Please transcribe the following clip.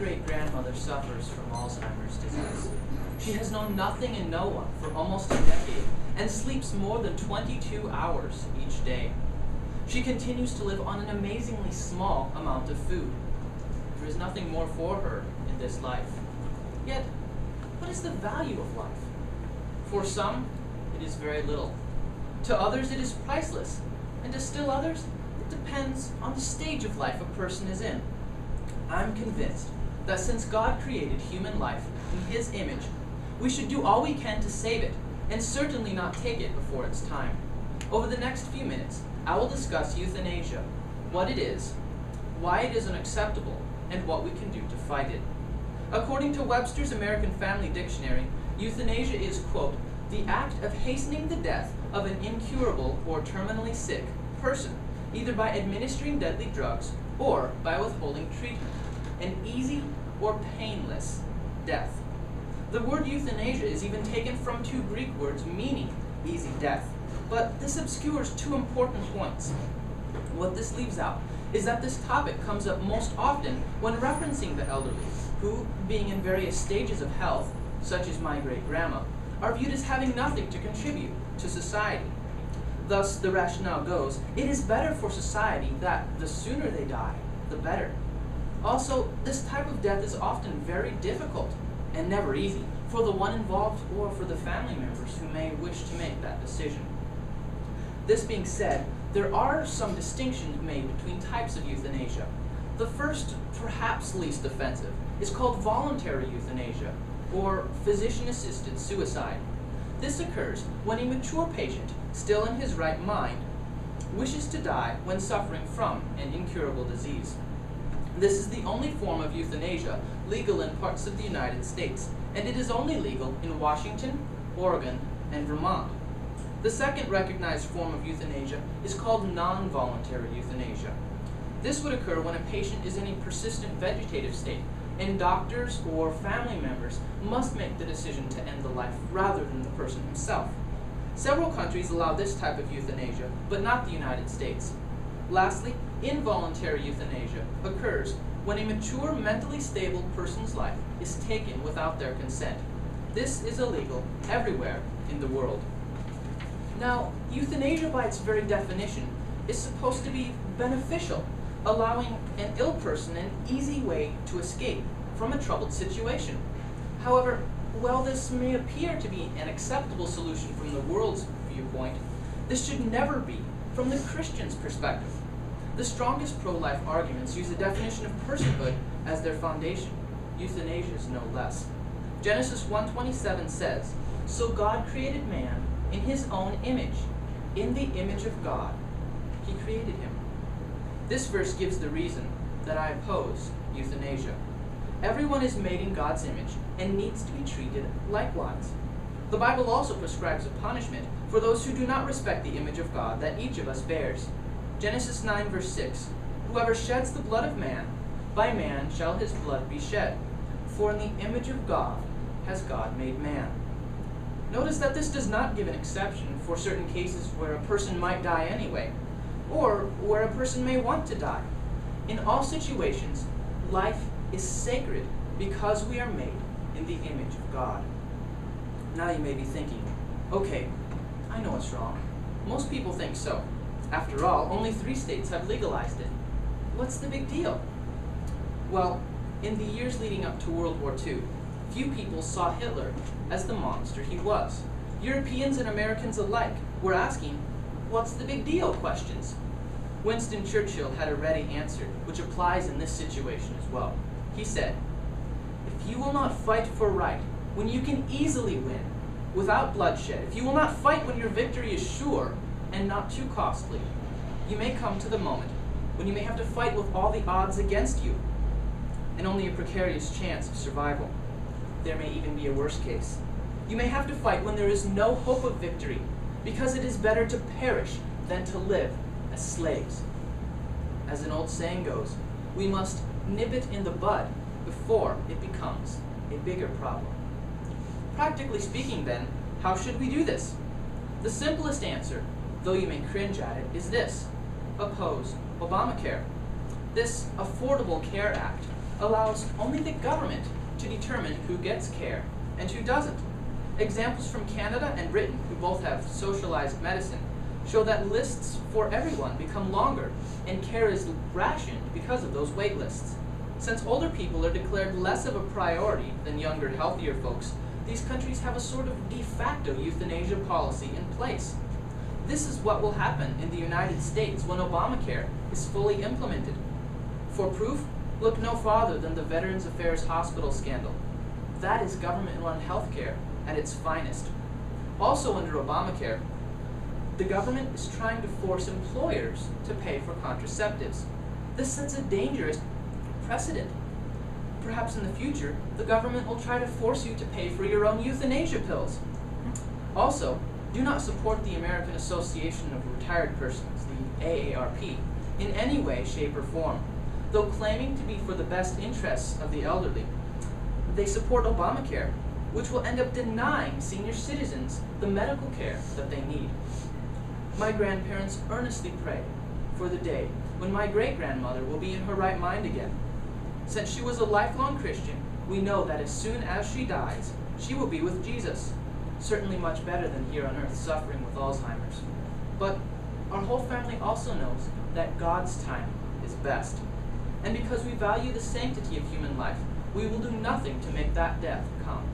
great-grandmother suffers from Alzheimer's disease. She has known nothing and no one for almost a decade and sleeps more than 22 hours each day. She continues to live on an amazingly small amount of food. There is nothing more for her in this life. Yet, what is the value of life? For some, it is very little. To others, it is priceless. And to still others, it depends on the stage of life a person is in. I'm convinced that since God created human life in His image, we should do all we can to save it, and certainly not take it before its time. Over the next few minutes, I will discuss euthanasia, what it is, why it is unacceptable, and what we can do to fight it. According to Webster's American Family Dictionary, euthanasia is, quote, the act of hastening the death of an incurable or terminally sick person, either by administering deadly drugs or by withholding treatment, an easy or painless death. The word euthanasia is even taken from two Greek words meaning easy death, but this obscures two important points. What this leaves out is that this topic comes up most often when referencing the elderly, who, being in various stages of health, such as my great-grandma, are viewed as having nothing to contribute to society. Thus, the rationale goes, it is better for society that the sooner they die, the better. Also, this type of death is often very difficult and never easy for the one involved or for the family members who may wish to make that decision. This being said, there are some distinctions made between types of euthanasia. The first, perhaps least offensive, is called voluntary euthanasia, or physician-assisted suicide. This occurs when a mature patient, still in his right mind, wishes to die when suffering from an incurable disease. This is the only form of euthanasia legal in parts of the United States, and it is only legal in Washington, Oregon, and Vermont. The second recognized form of euthanasia is called non-voluntary euthanasia. This would occur when a patient is in a persistent vegetative state, and doctors or family members must make the decision to end the life rather than the person himself. Several countries allow this type of euthanasia, but not the United States. Lastly, involuntary euthanasia occurs when a mature, mentally stable person's life is taken without their consent. This is illegal everywhere in the world. Now, euthanasia by its very definition is supposed to be beneficial, allowing an ill person an easy way to escape from a troubled situation. However, while this may appear to be an acceptable solution from the world's viewpoint, this should never be from the Christian's perspective. The strongest pro-life arguments use the definition of personhood as their foundation. Euthanasia is no less. Genesis 1:27 says, "So God created man in his own image. In the image of God, He created him." This verse gives the reason that I oppose euthanasia. Everyone is made in God's image and needs to be treated likewise. The Bible also prescribes a punishment for those who do not respect the image of God that each of us bears. Genesis 9 verse 6, "Whoever sheds the blood of man, by man shall his blood be shed. For in the image of God has God made man." Notice that this does not give an exception for certain cases where a person might die anyway, or where a person may want to die. In all situations, life is sacred because we are made in the image of God. Now you may be thinking, okay, I know it's wrong. Most people think so. After all, only 3 states have legalized it. What's the big deal? Well, in the years leading up to World War II, few people saw Hitler as the monster he was. Europeans and Americans alike were asking, "What's the big deal?" questions. Winston Churchill had a ready answer, which applies in this situation as well. He said, "If you will not fight for right when you can easily win, without bloodshed, if you will not fight when your victory is sure and not too costly, you may come to the moment when you may have to fight with all the odds against you, and only a precarious chance of survival. There may even be a worse case. You may have to fight when there is no hope of victory, because it is better to perish than to live as slaves." As an old saying goes, we must nip it in the bud before it becomes a bigger problem. Practically speaking then, how should we do this? The simplest answer, though you may cringe at it, is this: oppose Obamacare. This Affordable Care Act allows only the government to determine who gets care and who doesn't. Examples from Canada and Britain, who both have socialized medicine, show that lists for everyone become longer and care is rationed because of those wait lists. Since older people are declared less of a priority than younger, healthier folks, these countries have a sort of de facto euthanasia policy in place. This is what will happen in the United States when Obamacare is fully implemented. For proof, look no farther than the Veterans Affairs Hospital scandal. That is government-run healthcare at its finest. Also under Obamacare, the government is trying to force employers to pay for contraceptives. This sets a dangerous precedent. Perhaps in the future, the government will try to force you to pay for your own euthanasia pills. Also, do not support the American Association of Retired Persons, the AARP, in any way, shape, or form. Though claiming to be for the best interests of the elderly, they support Obamacare, which will end up denying senior citizens the medical care that they need. My grandparents earnestly pray for the day when my great-grandmother will be in her right mind again. Since she was a lifelong Christian, we know that as soon as she dies, she will be with Jesus, certainly much better than here on earth suffering with Alzheimer's. But our whole family also knows that God's time is best. And because we value the sanctity of human life, we will do nothing to make that death come.